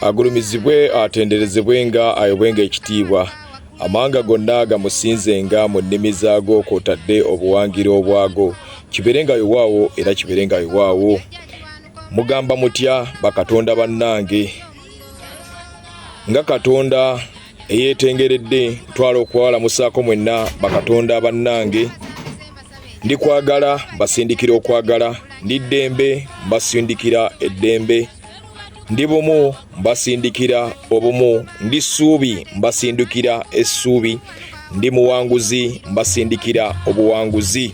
agulumizibwe atenderezebwe nga ayobwenga ekitiibwa amanga gonna gamusinzenga mu nnimi zaago kw'otadde obuwangiro obwago kiberenga yowaawo era kiberenga yowaawo. Mugamba mutya bakatonda bannange nga Katonda eyeetengeredde twala okwalamusaako mwenna bakatonda bannange. Ndi kwagala mbasindikira okwagala, ndi ddembe mbasindikira eddembe, ndi bumu mbasindikira obumu, ndi ssuubi mbasindikira essuubi, ndi muwanguzi mbasindikira obuwanguzi.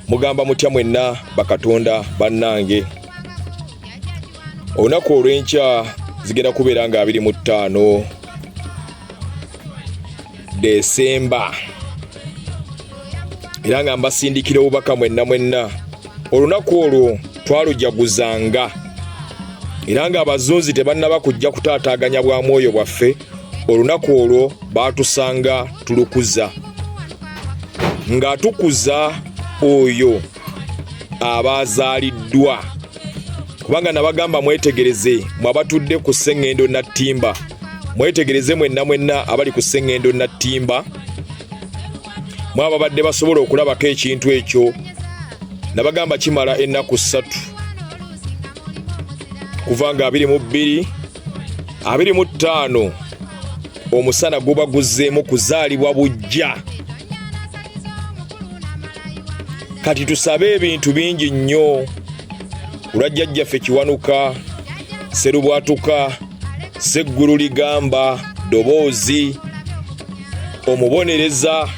Mugamba mutya mwenna bakatonda bannange. Olunaku olw'enkya zigenda kubeera nga 25 Desemba era nga mbasindikira obubaka mwenna. Olunaku olwo twalujaguzanga era nga abazunzi tebannaba kujja kutaataaganya bwa mwoyo bwaffe. Olunaku olwo baatusanga tulukuza nga tukuza oyo abazaaliddwa, kubanga nabagamba mwetegereze mwabatudde ku sseŋŋendo nattimba, mwetegereze mwenna abali ku sseŋŋendo nattimba, mwaba badde basobola okulabako ekintu ekyo. Nabagamba kimala ennaku 3 kuva nga 22, 25 omusana guba guzzeemu kuzaalibwa bujja. Kati tusabe ebintu bingi nnyo kulwa jjajjaffe Kiwanuka, Sserubwatuka, Sseggulu Ligamba, Ddoboozi, Omubonereza.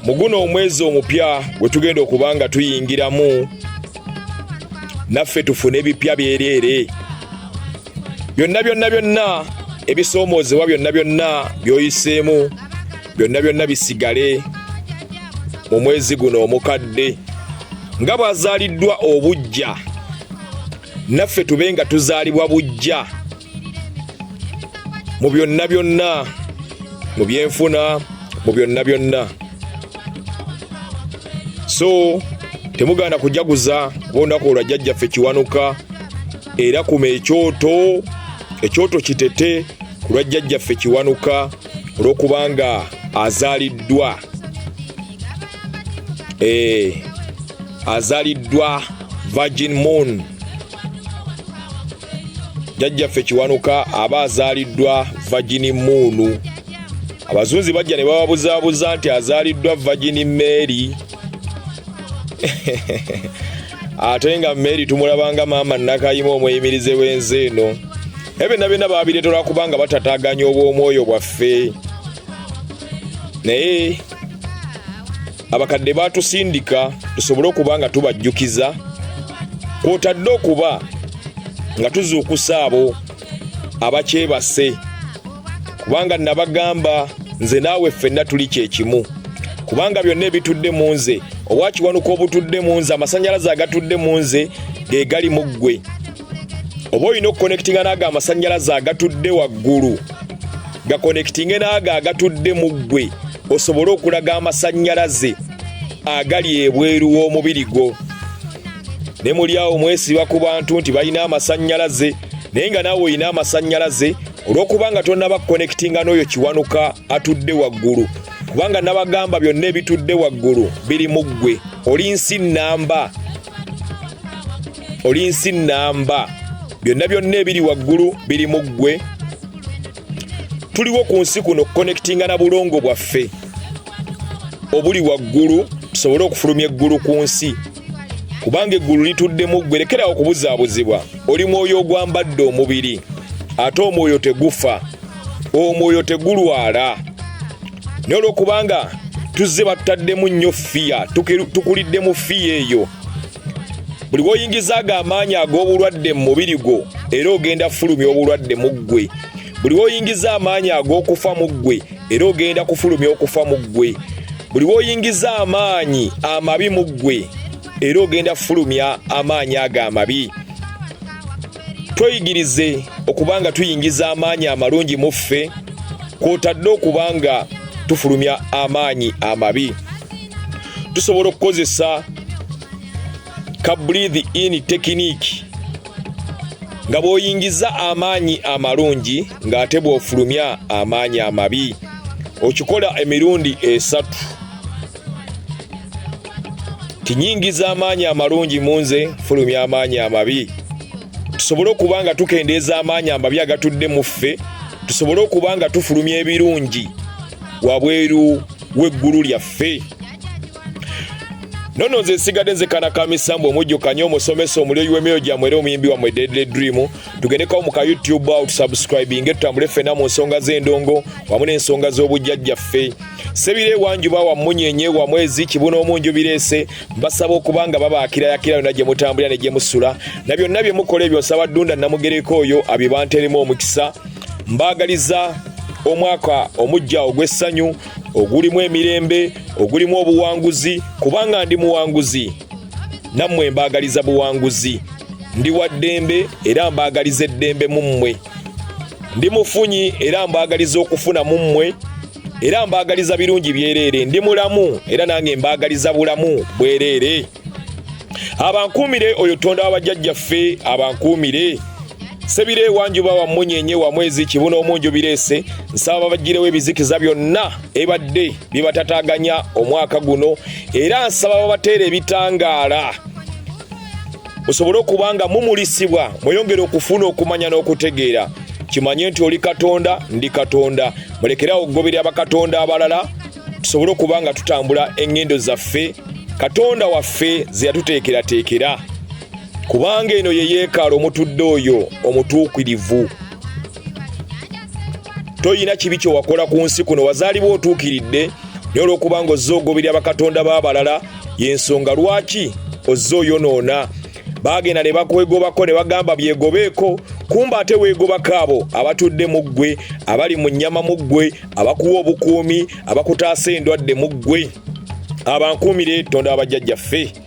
Mu guno omwezi omupya gwe tugenda okubanga tuyingiramu, naffe tufune ebipya byereere. Byonna ebisoomoozebwa byonna by'oyiseemu, byonna bisigale mu mwezi guno omukadde. Nga bwazaaliddwa obujja, naffe tube nga tuzaalibwa bujja mu byonna, mu byenfuna, mu byonna. So temuganda kujaguza olunaku olwa jjajjaffe Kiwanuka, era kuma ekyoto kitete ku lwa jjajjaffe Kiwanuka olw'okubanga azaaliddwa. Azaaliddwa Virgin Moon. Jjajjaffe Kiwanuka aba azaaliddwa Virgin Moon. Abazunzi bajja ne bababuzaabuza nti azaaliddwa Virgin Mary. Ate nga Mary tumulabanga maama Nakayima omuyimirize w'ensi eno. Byonna baabireeta olwakubanga batataaganya obw'omwoyo bwaffe. Naye abakadde baatusindika tusobole okuba nga tubajjukiza, kw'otadde okuba nga tuzuukusa abo abakyebase, kubanga nabagamba nze naawe ffenna tuli kyekimu, kubanga byonna ebitudde mu nze, obwa Kiwanuka obutudde mu nze, amasannyalaze agatudde mu nze ge gali mu ggwe. Oba olina okukonnekitinga n'ago amasannyalaze agatudde waggulu, gakonnekitinge n'ago agatudde mu ggwe, osobole okulaga amasannyalaze agali ebweru w'omubiri gwo. Ne muli awo mwesiba ku bantu nti balina amasannyalaze, naye nga naawe olina amasannyalaze olw'okubanga tonnaba kukonnekitinga n'oyo Kiwanuka atudde waggulu, kubanga nabagamba byonna ebitudde waggulu biri mu ggwe. Oli nsi nnamba, byonna ebiri waggulu biri mu ggwe. Tuliwo ku nsi kuno kukonnekitinga na bulongo bwaffe obuli waggulu, tusobole okufulumya eggulu ku nsi, kubanga eggulu litudde mu ggwe. Lekerawo okubuzaabuzibwa. Oli mwoyo ogwambadde omubiri, ate omwoyo tegufa, omwoyo tegulwala. Naye olw'okubanga tuzze batutaddemu nnyo fiya, tukulidde mu fiya eyo, buli lw'oyingizaaga amaanyi ag'obulwadde mu mubiri gwo era ogenda fulumya obulwadde mu ggwe. Buli lw'oyingiza amaanyi ag'okufa mu ggwe era ogenda kufulumya okufa mu ggwe. Buli lw'oyingiza amaanyi amabi mu ggwe era ogenda fulumya amaanyi ago amabi. Tweyigirize okubanga tuyingiza amaanyi amalungi mu ffe, kw'otadde okubanga tufulumya amaanyi amabi. Tusobola okukozesa ka breathe in technique nga bw'oyingiza amaanyi amalungi ng'ate bw'ofulumya amaanyi amabi. Okikola emirundi 3. Tinyingiza amaanyi amalungi munze, fulumya amaanyi amabi. Tusobole okuba nga tukendeeza amaanyi amabi agatudde mu ffe, tusobole okuba nga tufulumya ebirungi wabweru w'eggulu lyaffe. Nono nze nsigadde nze Kanakamisambu omujjukanye omusomesa omulyoyi w'emyoyo gyammwe era omuyimbi wammwe Deadly Dream. Tugendeko mu ka YouTube awo tusubscribinge tutambule ffenna mu nsonga z'endongo wamu n'ensonga z'obujjajjaffe. Sebire wanjuba wa munyenye wa mwezi kibuno omunju bireese mbasaba okuba nga babaakirayakira yonna gye mutambulira ne gye musula na byonna bye mukola ebyo nsaba Ddunda Namugereko oyo abibanteremu omukisa. Mbaagaliza omwaka omujja ogw'essanyu ogulimu emirembe ogulimu obuwanguzi kubanga ndi muwanguzi nammwe mbaagaliza buwanguzi. Ndi wa ddembe era mbaagaliza eddembe mu mmwe. Ndi mufunyi era mbaagaliza okufuna mu mmwe era mbaagaliza birungi byereere. Ndi mulamu era nange mbaagaliza bulamu bwereere. Abankuumire oyo Tonda w'abajjajjaffe abankuumire. Sebire wanjuba wa munyenye wa mwezi kibuno omunju bireese nsaba bagirewo ebizikiza byonna ebadde bibatataganya omwaka guno era nsaba babateera ebitangaala musobole okubanga mumulisibwa mweyongere okufuna okumanya n'okutegeera. Kimanye nti oli Katonda ndi Katonda, mulekerawo okugoberera abakatonda abalala tusobole okubanga tutambula engendo zaffe Katonda waffe ze yatuteekerateekera. Kubanga eno ye yeekaalu omutudde oyo omutuukirivu. Toyina kibi kye wakola ku nsi kuno, wazaalibwa otuukiridde naye olw'okubanga ozze ogoberera bakatonda b'abalala y'ensonga lwaki ozze oyonoona. Baagenda ne bakwegobako ne bagamba byegobeeko, kumba ate weegobako abo abatudde mu ggwe, abali mu nnyama mu ggwe, abakuwa obukuumi, abakutaasa endwadde mu ggwe. Abankuumire Tonda w'abajjajjaffe.